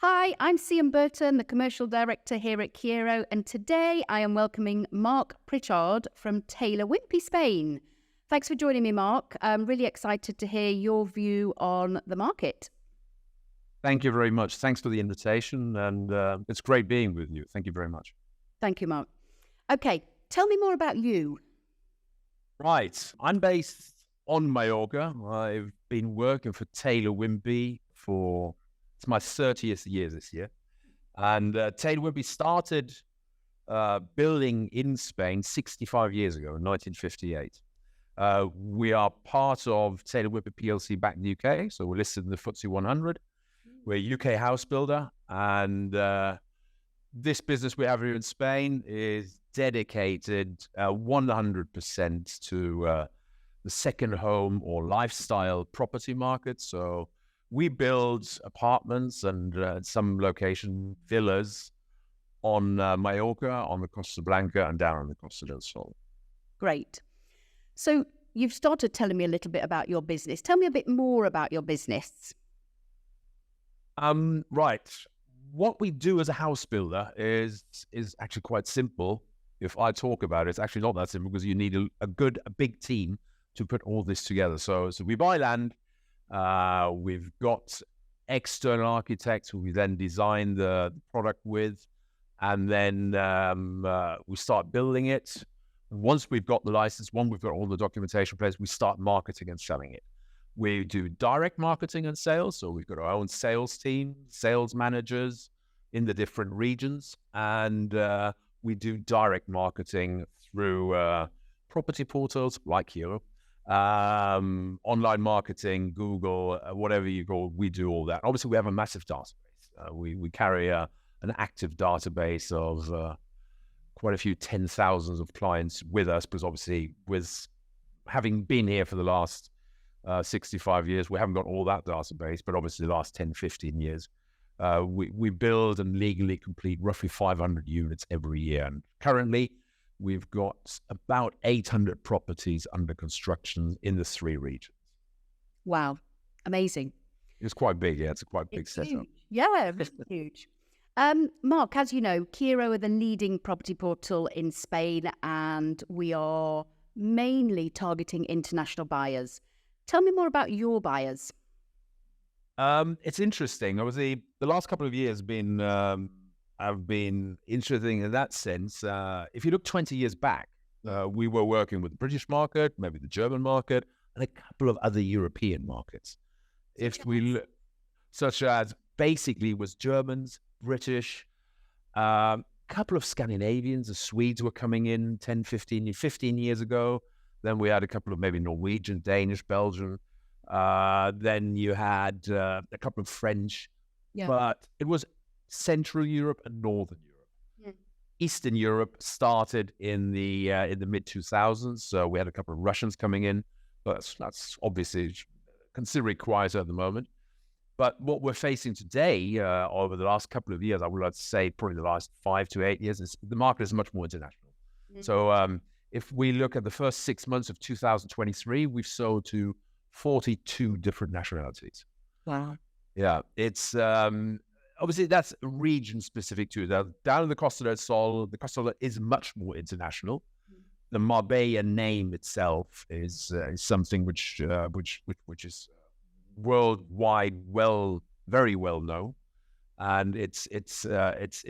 Hi, I'm Sian Burton, the Commercial Director here at Kyero, and today I am welcoming Marc Pritchard from Taylor Wimpey, Spain. Thanks for joining me, Marc. I'm really excited to hear your view on the market. Thank you very much. Thanks for the invitation, and it's great being with you. Thank you very much. Thank you, Marc. Okay, tell me more about you. Right. I'm based on Mallorca. I've been working for Taylor Wimpey it's my 30th year this year. And Taylor Wimpey started building in Spain 65 years ago in 1958. We are part of Taylor Wimpey PLC back in the UK, so we're listed in the FTSE 100. We're a UK house builder, and this business we have here in Spain is dedicated 100% to the second home or lifestyle property market. So we build apartments and in some location villas on Mallorca, on the Costa Blanca, and down on the Costa del Sol. Great. So you've started telling me a little bit about your business. Tell me a bit more about your business. Right. What we do as a house builder is actually quite simple. If I talk about it, it's actually not that simple because you need a big team to put all this together. So we buy land. We've got external architects who we then design the product with, and then we start building it. Once we've got the license, once we've got all the documentation in place, we start marketing and selling it. We do direct marketing and sales, so we've got our own sales team, sales managers in the different regions, and we do direct marketing through property portals like Kyero, online marketing, Google, whatever you call, we do all that. Obviously, we have a massive database. We carry an active database of quite a few 10,000s of clients with us, because obviously with having been here for the last 65 years, we haven't got all that database, but obviously the last 10, 15 years, we build and legally complete roughly 500 units every year. And currently, we've got about 800 properties under construction in the 3 regions. Wow, amazing. It's quite big, yeah. It's a quite big setup. Huge. Yeah, it's huge. Marc, as you know, Kyero are the leading property portal in Spain, and we are mainly targeting international buyers. Tell me more about your buyers. It's interesting. Obviously, the last couple of years have been interesting in that sense. If you look 20 years back, we were working with the British market, maybe the German market, and a couple of other European markets. If we look, such as basically was Germans, British, couple of Scandinavians, the Swedes were coming in 10, 15 years ago. Then we had a couple of maybe Norwegian, Danish, Belgian. Then you had a couple of French, but it was Central Europe and Northern Europe. Yeah. Eastern Europe started in the mid 2000s. So we had a couple of Russians coming in, but that's obviously considerably quieter at the moment. But what we're facing today, over the last couple of years, I would like to say probably the last 5 to 8 years, the market is much more international. Mm-hmm. So if we look at the first 6 months of 2023, we've sold to 42 different nationalities. Wow. Yeah, it's obviously that's region specific too. Down in the Costa del Sol, the Costa del Sol is much more international. Mm-hmm. The Marbella name itself is something which is worldwide, very well known, and it's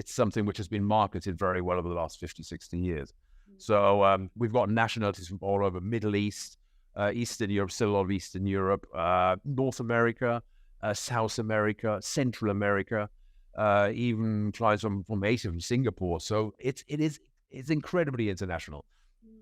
something which has been marketed very well over the last 50, 60 years. So we've got nationalities from all over Middle East, Eastern Europe, still a lot of Eastern Europe, North America, South America, Central America, even clients from Asia, from Singapore. So it's incredibly international.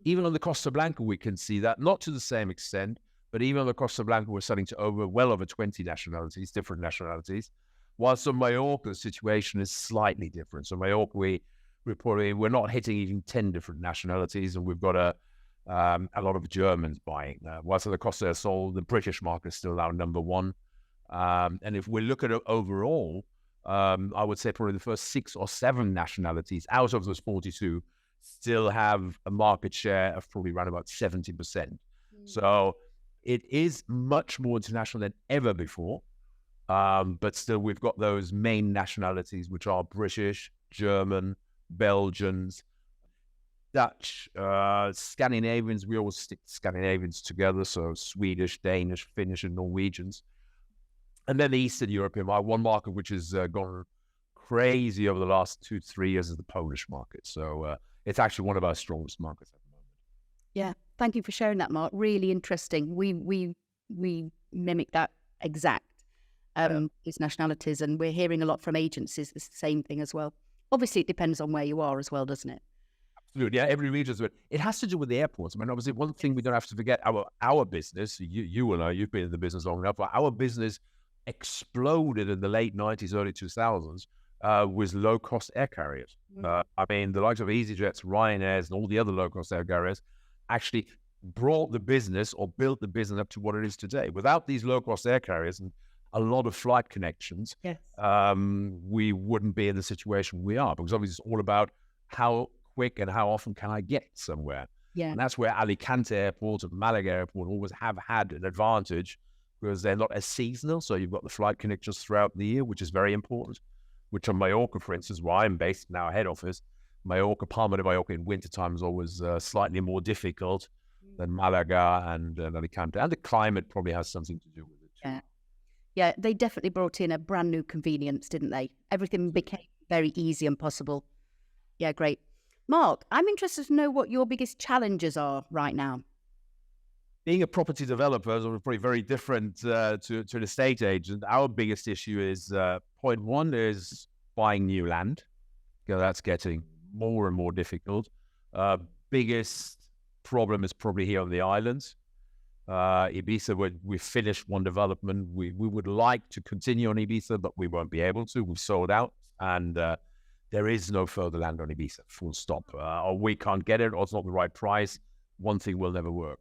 Even on the Costa Blanca, we can see that, not to the same extent, but even on the Costa Blanca, we're selling to well over 20 nationalities, different nationalities. Whilst on Mallorca, the situation is slightly different. So Mallorca, we're not hitting even 10 different nationalities, and we've got a lot of Germans buying. Whilst on the Costa del Sol, the British market is still our number one. And if we look at it overall, I would say probably the first 6 or 7 nationalities out of those 42 still have a market share of probably around about 70%. So it is much more international than ever before. But still, we've got those main nationalities, which are British, German, Belgians, Dutch, Scandinavians. We always stick Scandinavians together, so Swedish, Danish, Finnish, and Norwegians. And then the Eastern European market, one market which has gone crazy over the last 2-3 years is the Polish market. So it's actually one of our strongest markets at the moment. Yeah, thank you for sharing that, Mark. Really interesting. We mimic that exact these nationalities, and we're hearing a lot from agencies the same thing as well. Obviously, it depends on where you are as well, doesn't it? Absolutely, yeah. Every region is, it has to do with the airports. I mean, obviously, one thing we don't have to forget: our business. You will know. You've been in the business long enough. But our business exploded in the late 90s, early 2000s with low-cost air carriers. I mean, the likes of EasyJets, Ryanairs, and all the other low-cost air carriers actually brought the business or built the business up to what it is today. Without these low-cost air carriers and a lot of flight connections, yes, we wouldn't be in the situation we are, because obviously it's all about how quick and how often can I get somewhere. Yeah. And that's where Alicante Airport and Malaga Airport always have had an advantage, because they're not as seasonal. So you've got the flight connections throughout the year, which is very important, which on Mallorca, for instance, where I'm based in our head office, Palma de Mallorca in wintertime is always slightly more difficult than Malaga and Alicante. And the climate probably has something to do with it too. Yeah. Yeah, they definitely brought in a brand new convenience, didn't they? Everything became very easy and possible. Yeah, great. Mark, I'm interested to know what your biggest challenges are right now. Being a property developer is probably very different to an estate agent. Our biggest issue is, point one is buying new land. That's getting more and more difficult. Biggest problem is probably here on the islands. Ibiza, we've finished one development. We would like to continue on Ibiza, but we won't be able to. We've sold out, and there is no further land on Ibiza, full stop. Or we can't get it, or it's not the right price. One thing will never work.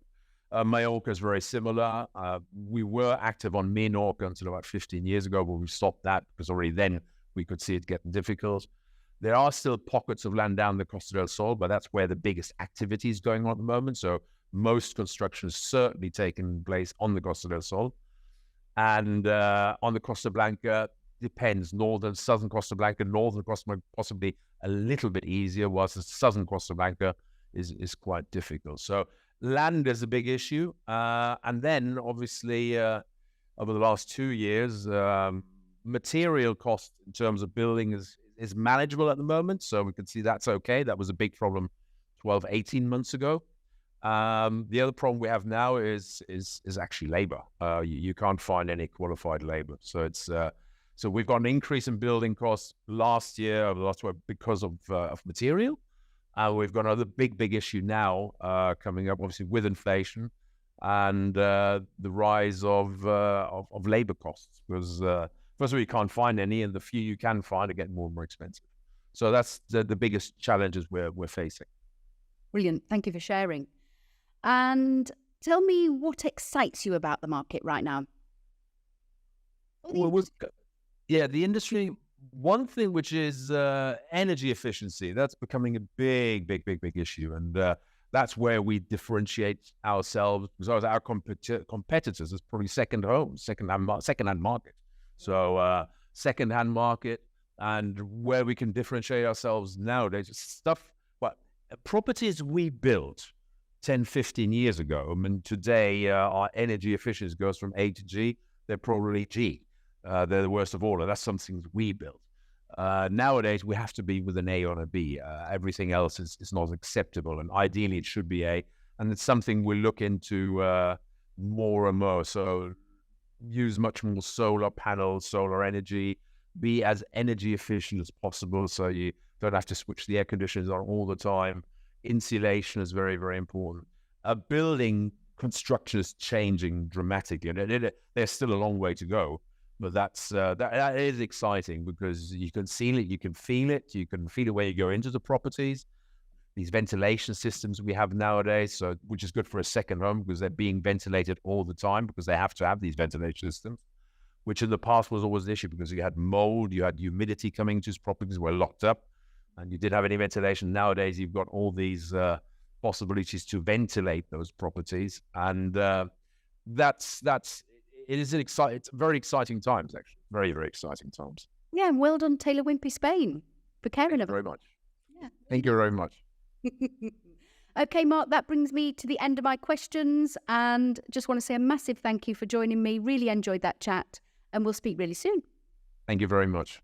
Mallorca is very similar. We were active on Menorca until about 15 years ago, but we stopped that because already then we could see it getting difficult. There are still pockets of land down the Costa del Sol, but that's where the biggest activity is going on at the moment. So most construction is certainly taking place on the Costa del Sol. And on the Costa Blanca, depends. Southern Costa Blanca, northern Costa Blanca, possibly a little bit easier, whilst the southern Costa Blanca is quite difficult. So land is a big issue. And then, obviously, over the last 2 years, material cost in terms of building is manageable at the moment. So we can see that's okay. That was a big problem 12, 18 months ago. The other problem we have now is actually labor. You can't find any qualified labor. So it's so we've got an increase in building costs last year, over the last year, because of material. We've got another big issue now coming up, obviously with inflation and the rise of labor costs. Because first of all, you can't find any, and the few you can find are getting more and more expensive. So that's the biggest challenges we're facing. Brilliant. Thank you for sharing. And tell me what excites you about the market right now. The industry, one thing which is energy efficiency, that's becoming a big issue. And that's where we differentiate ourselves, because our competitors is probably second-hand market. So second-hand market, and where we can differentiate ourselves nowadays, properties we built 10, 15 years ago. I mean, today our energy efficiency goes from A to G. They're probably G. They're the worst of all, and that's something we built. Nowadays, we have to be with an A or a B. Everything else is not acceptable, and ideally it should be A. And it's something we look into more and more. So use much more solar panels, solar energy, be as energy efficient as possible, so you don't have to switch the air conditioners on all the time. Insulation is very, very important. Building construction is changing dramatically, and there's still a long way to go. But that is exciting, because you can see it, you can feel it, when you go into the properties. These ventilation systems we have nowadays, which is good for a second home, because they're being ventilated all the time, because they have to have these ventilation systems, which in the past was always an issue, because you had mold, you had humidity coming to these properties, were locked up, and you didn't have any ventilation. Nowadays, you've got all these possibilities to ventilate those properties, and that's is it's very exciting times, actually. Very, very exciting times. Yeah, and well done, Taylor Wimpey Spain, for caring of Thank you it. very much. Yeah. Thank you very much. Okay, Marc, that brings me to the end of my questions, and just want to say a massive thank you for joining me. Really enjoyed that chat, and we'll speak really soon. Thank you very much.